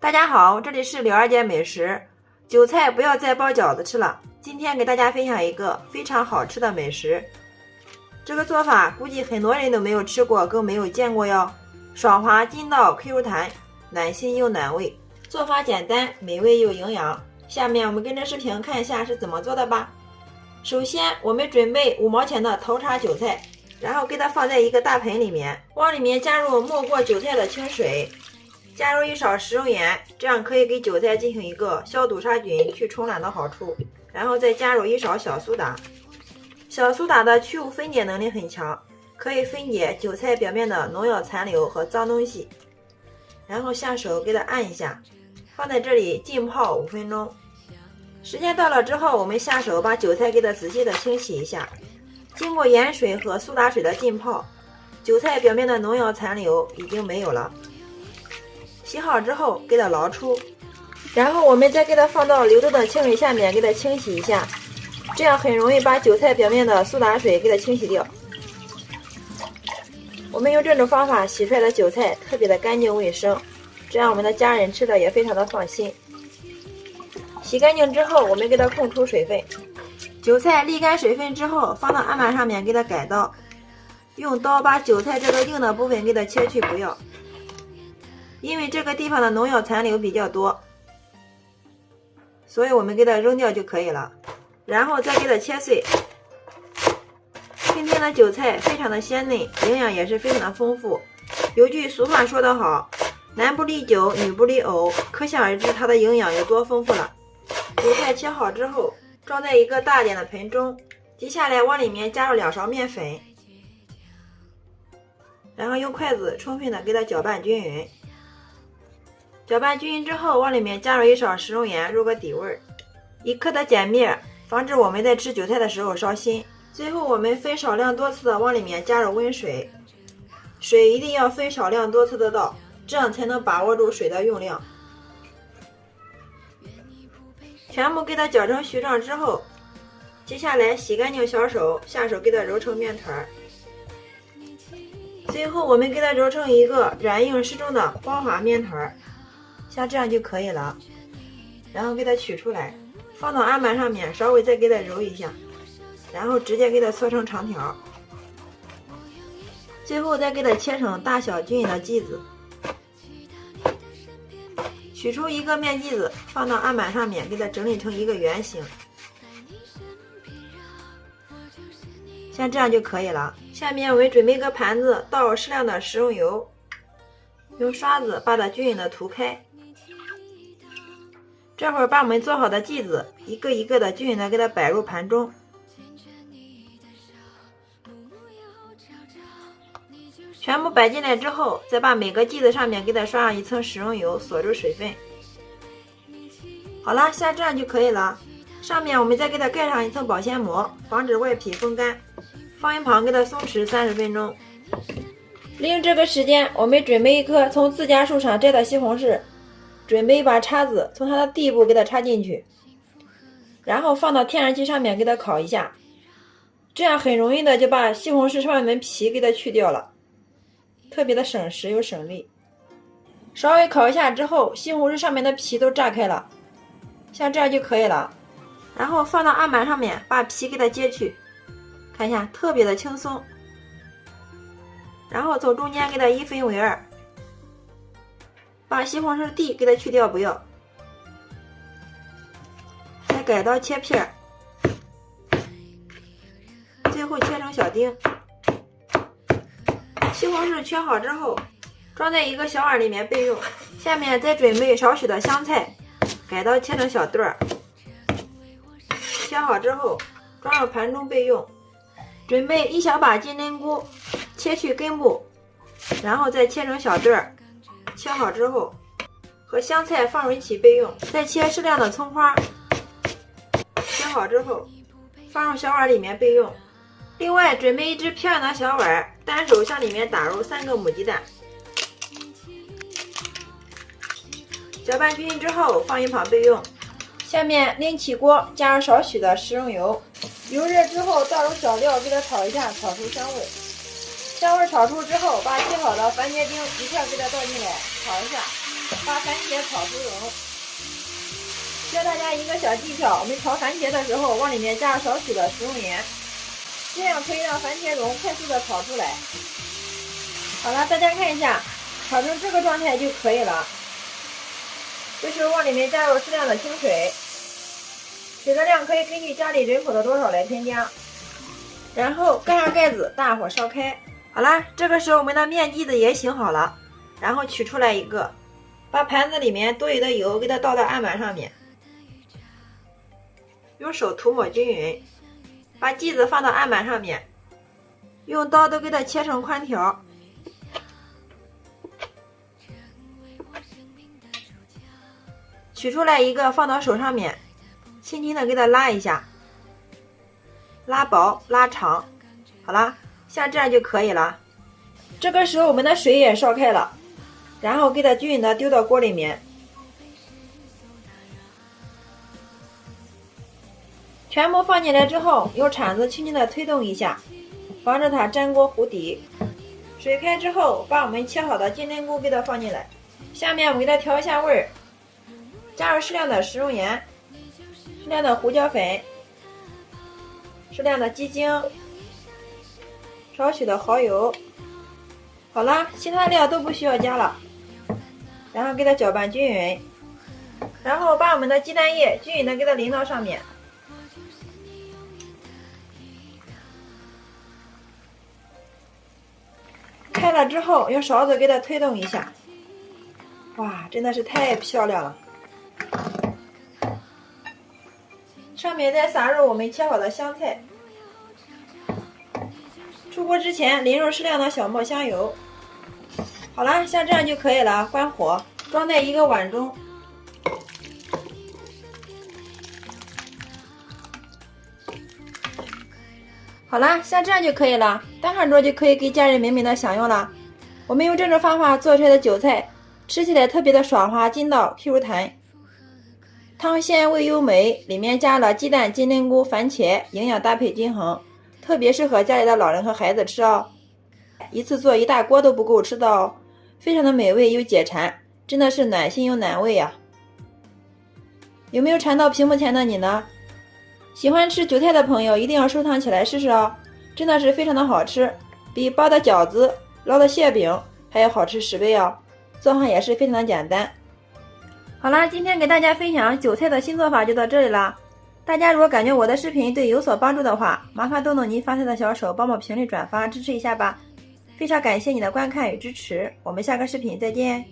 大家好，这里是柳二姐美食。韭菜不要再包饺子吃了，今天给大家分享一个非常好吃的美食。这个做法估计很多人都没有吃过，更没有见过哟。爽滑筋道 Q 弹，暖心又暖胃，做法简单，美味又营养。下面我们跟着视频看一下是怎么做的吧。首先我们准备5毛钱的头茬韭菜，然后给它放在一个大盆里面，往里面加入没过韭菜的清水，加入1勺食用盐，这样可以给韭菜进行一个消毒杀菌、去虫卵的好处。然后再加入1勺小苏打，小苏打的去污分解能力很强，可以分解韭菜表面的农药残留和脏东西。然后下手给它按一下，放在这里浸泡5分钟。时间到了之后，我们下手把韭菜给它仔细的清洗一下。经过盐水和苏打水的浸泡，韭菜表面的农药残留已经没有了。洗好之后给它捞出，然后我们再给它放到流动的清水下面给它清洗一下，这样很容易把韭菜表面的苏打水给它清洗掉。我们用这种方法洗出来的韭菜特别的干净卫生，这样我们的家人吃的也非常的放心。洗干净之后，我们给它控出水分。韭菜沥干水分之后，放到案板上面给它改刀，用刀把韭菜这个硬的部分给它切去不要，因为这个地方的农药残留比较多，所以我们给它扔掉就可以了。然后再给它切碎。新鲜的韭菜非常的鲜嫩，营养也是非常的丰富。有句俗话说得好，男不离酒，女不离藕，可想而知它的营养有多丰富了。韭菜切好之后，装在一个大点的盆中，接下来往里面加入2勺面粉，然后用筷子充分的给它搅拌均匀。搅拌均匀之后，往里面加入1勺食用盐入个底味，1克的碱面，防止我们在吃韭菜的时候烧心。最后我们分少量多次的往里面加入温水，水一定要分少量多次的倒，这样才能把握住水的用量。全部给它搅成絮状之后，接下来洗干净小手，下手给它揉成面团。最后我们给它揉成一个软硬适中的光滑面团，像这样就可以了。然后给它取出来，放到案板上面，稍微再给它揉一下，然后直接给它搓成长条。最后再给它切成大小均匀的剂子。取出一个面剂子，放到案板上面，给它整理成一个圆形，像这样就可以了。下面我们准备一个盘子，倒入适量的食用油，用刷子把它均匀的涂开。这会儿把我们做好的剂子一个一个的均匀的给它摆入盘中。全部摆进来之后，再把每个剂子上面给它刷上1层食用油，锁住水分。好了，像这样就可以了。上面我们再给它盖上1层保鲜膜，防止外皮风干，放一旁给它松弛30分钟。利用这个时间，我们准备一颗从自家树上摘的西红柿，准备一把叉子，从它的底部给它插进去，然后放到天然气上面给它烤一下，这样很容易的就把西红柿上面的皮给它去掉了，特别的省时又省力。稍微烤一下之后，西红柿上面的皮都炸开了，像这样就可以了。然后放到案板上面，把皮给它揭去，看一下特别的轻松。然后从中间给它1分为2，把西红柿蒂给它去掉不要，再改刀切片，最后切成小丁。西红柿切好之后，装在一个小碗里面备用。下面再准备少许的香菜，改刀切成小段，切好之后装入盘中备用。准备1小把金针菇，切去根部，然后再切成小段，切好之后和香菜放入一起备用。再切适量的葱花，切好之后放入小碗里面备用。另外准备1只漂亮的小碗，单手向里面打入3个母鸡蛋，搅拌均匀之后放一旁备用。下面另起锅，加入少许的食用油，油热之后倒入小料，给它炒一下，炒出香味。香味炒出之后，把切好的番茄丁一片给它倒进来，炒一下。把番茄炒熟融。教大家一个小技巧，我们炒番茄的时候往里面加少许的食用盐，这样可以让番茄蓉快速的炒出来。好了，大家看一下，炒成这个状态就可以了。这时候往里面加入适量的清水，水的量可以根据家里人口的多少来添加。然后盖上盖子，大火烧开。好了，这个时候我们的面剂子也醒好了，然后取出来一个，把盘子里面多余的油给它倒到案板上面，用手涂抹均匀，把剂子放到案板上面，用刀都给它切成宽条。取出来一个放到手上面，轻轻的给它拉一下，拉薄拉长。好了，像这样就可以了。这个时候我们的水也烧开了，然后给它均匀的丢到锅里面，全部放进来之后，用铲子轻轻的推动一下，防止它粘锅糊底。水开之后，把我们切好的金针菇给它放进来，下面我们给它调一下味儿，加入适量的食用盐，适量的胡椒粉，适量的鸡精，少许的蚝油。好了，其他料都不需要加了，然后给它搅拌均匀，然后把我们的鸡蛋液均匀的给它淋到上面。开了之后，用勺子给它推动一下。哇，真的是太漂亮了！上面再撒入我们切好的香菜。出锅之前淋入适量的小磨香油。好了，像这样就可以了，关火，装在一个碗中。好了，像这样就可以了，端上桌就可以给家人美美的享用了。我们用这种方法做出来的韭菜，吃起来特别的爽滑筋道 Q 弹，汤鲜味优美，里面加了鸡蛋、金针菇、番茄，营养搭配均衡，特别适合家里的老人和孩子吃哦。一次做一大锅都不够吃的哦，非常的美味又解馋，真的是暖心又暖胃呀。有没有馋到屏幕前的你呢？喜欢吃韭菜的朋友一定要收藏起来试试哦，真的是非常的好吃，比包的饺子、烙的馅饼还要好吃10倍哦，做法也是非常的简单。好啦，今天给大家分享韭菜的新做法就到这里啦。大家如果感觉我的视频对有所帮助的话，麻烦动动您发财的小手，帮我评论转发支持一下吧。非常感谢你的观看与支持，我们下个视频再见。